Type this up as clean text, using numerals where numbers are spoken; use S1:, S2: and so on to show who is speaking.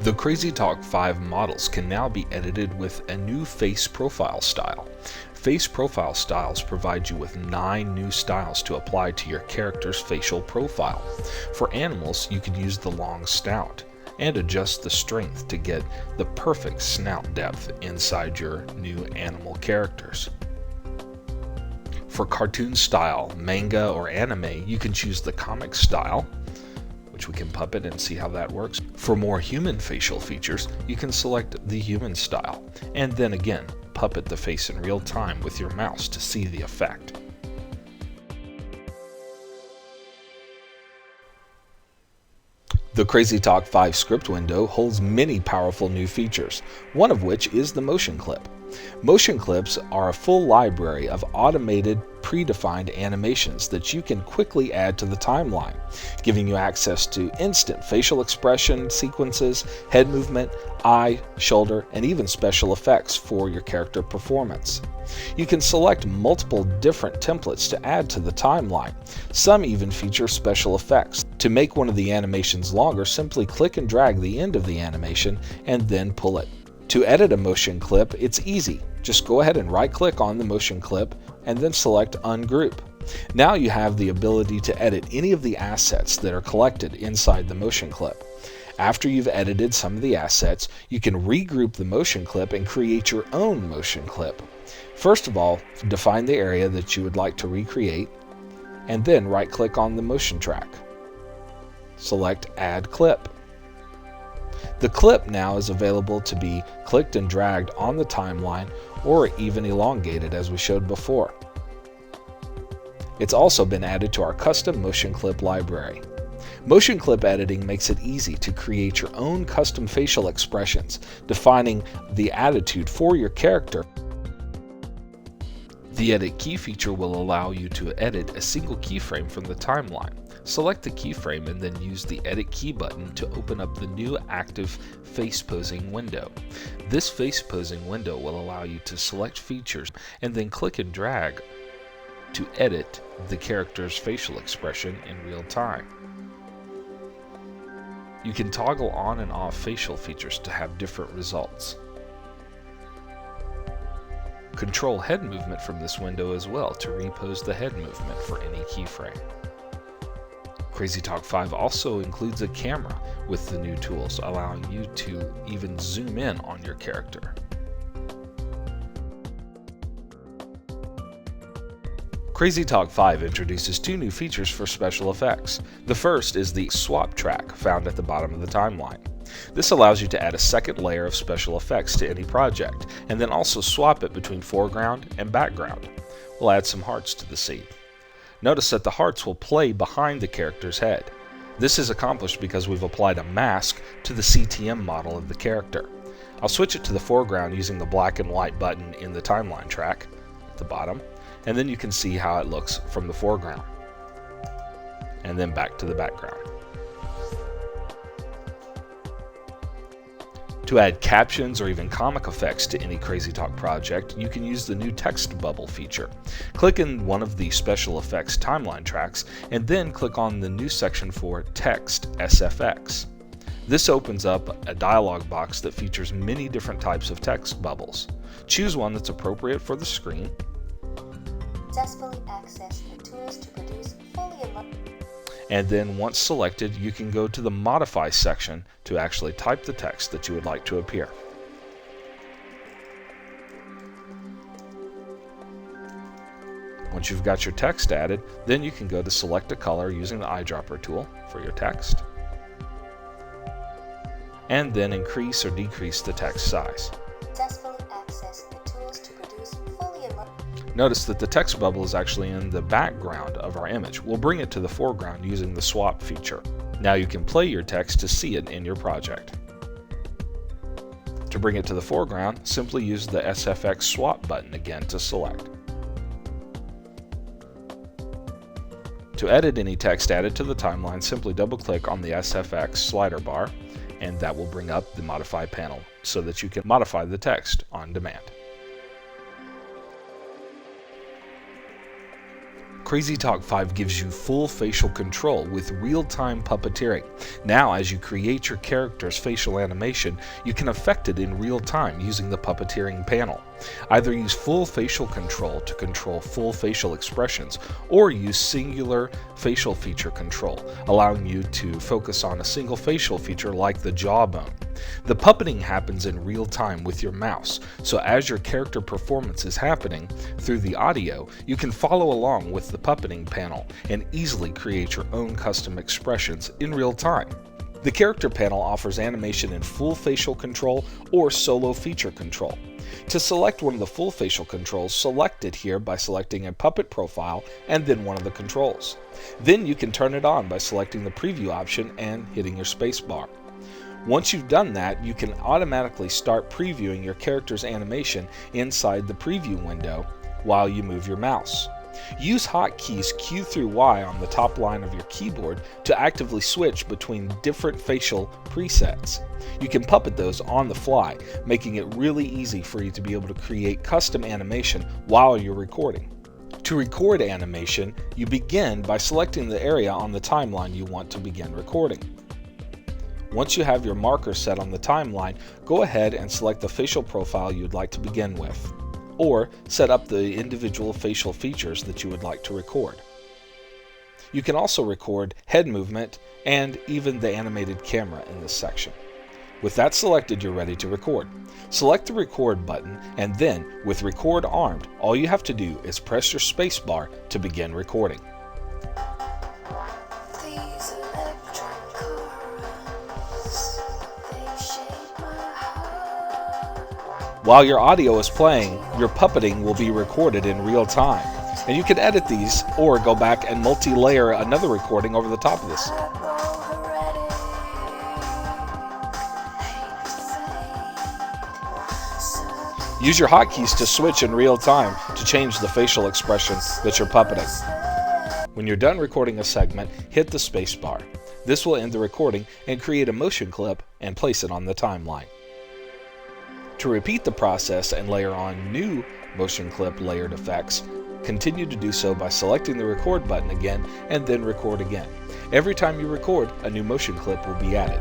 S1: The Crazy Talk 5 models can now be edited with a new face profile style. Face profile styles provide you with 9 new styles to apply to your character's facial profile. For animals, you can use the long snout and adjust the strength to get the perfect snout depth inside your new animal characters. For cartoon style, manga, or anime, you can choose the comic style, which we can puppet and see how that works. For more human facial features, you can select the human style, and then again, puppet the face in real time with your mouse to see the effect. The Crazy Talk 5 script window holds many powerful new features, one of which is the motion clip. Motion clips are a full library of automated, predefined animations that you can quickly add to the timeline, giving you access to instant facial expression sequences, head movement, eye, shoulder, and even special effects for your character performance. You can select multiple different templates to add to the timeline. Some even feature special effects. To make one of the animations longer, simply click and drag the end of the animation and then pull it. To edit a motion clip, it's easy. Just go ahead and right-click on the motion clip and then select Ungroup. Now you have the ability to edit any of the assets that are collected inside the motion clip. After you've edited some of the assets, you can regroup the motion clip and create your own motion clip. First of all, define the area that you would like to recreate, and then right-click on the motion track. Select Add Clip. The clip now is available to be clicked and dragged on the timeline or even elongated as we showed before. It's also been added to our custom motion clip library. Motion clip editing makes it easy to create your own custom facial expressions, defining the attitude for your character. The Edit Key feature will allow you to edit a single keyframe from the timeline. Select the keyframe and then use the Edit Key button to open up the new active face posing window. This face posing window will allow you to select features and then click and drag to edit the character's facial expression in real time. You can toggle on and off facial features to have different results. Control head movement from this window as well to repose the head movement for any keyframe. Crazy Talk 5 also includes a camera with the new tools, allowing you to even zoom in on your character. Crazy Talk 5 introduces 2 new features for special effects. The first is the swap track found at the bottom of the timeline. This allows you to add a second layer of special effects to any project, and then also swap it between foreground and background. We'll add some hearts to the scene. Notice that the hearts will play behind the character's head. This is accomplished because we've applied a mask to the CTM model of the character. I'll switch it to the foreground using the black and white button in the timeline track at the bottom, and then you can see how it looks from the foreground. And then back to the background. To add captions or even comic effects to any Crazy Talk project, you can use the new text bubble feature. Click in one of the special effects timeline tracks and then click on the new section for Text SFX. This opens up a dialog box that features many different types of text bubbles. Choose one that's appropriate for the screen.
S2: Successfully access the tools to produce fully
S1: and then once selected, you can go to the Modify section to actually type the text that you would like to appear. Once you've got your text added, then you can go to Select a Color using the eyedropper tool for your text, and then increase or decrease the text size.
S2: Successfully access the tools to produce fully
S1: Notice that the text bubble is actually in the background of our image. We'll bring it to the foreground using the swap feature. Now you can play your text to see it in your project. To bring it to the foreground, simply use the SFX swap button again to select. To edit any text added to the timeline, simply double-click on the SFX slider bar, and that will bring up the Modify panel so that you can modify the text on demand. Crazy Talk 5 gives you full facial control with real-time puppeteering. Now, as you create your character's facial animation, you can affect it in real time using the puppeteering panel. Either use full facial control to control full facial expressions, or use singular facial feature control, allowing you to focus on a single facial feature like the jawbone. The puppeting happens in real time with your mouse, so as your character performance is happening through the audio, you can follow along with the puppeting panel and easily create your own custom expressions in real time. The character panel offers animation in full facial control or solo feature control. To select one of the full facial controls, select it here by selecting a puppet profile and then one of the controls. Then you can turn it on by selecting the preview option and hitting your space bar. Once you've done that, you can automatically start previewing your character's animation inside the preview window while you move your mouse. Use hotkeys Q through Y on the top line of your keyboard to actively switch between different facial presets. You can puppet those on the fly, making it really easy for you to be able to create custom animation while you're recording. To record animation, you begin by selecting the area on the timeline you want to begin recording. Once you have your marker set on the timeline, go ahead and select the facial profile you'd like to begin with, or set up the individual facial features that you would like to record. You can also record head movement and even the animated camera in this section. With that selected, you're ready to record. Select the record button, and then with record armed, all you have to do is press your space bar to begin recording. While your audio is playing, your puppeting will be recorded in real time. And you can edit these or go back and multi-layer another recording over the top of this. Use your hotkeys to switch in real time to change the facial expression that you're puppeting. When you're done recording a segment, hit the space bar. This will end the recording and create a motion clip and place it on the timeline. To repeat the process and layer on new motion clip layered effects, continue to do so by selecting the record button again and then record again. Every time you record, a new motion clip will be added.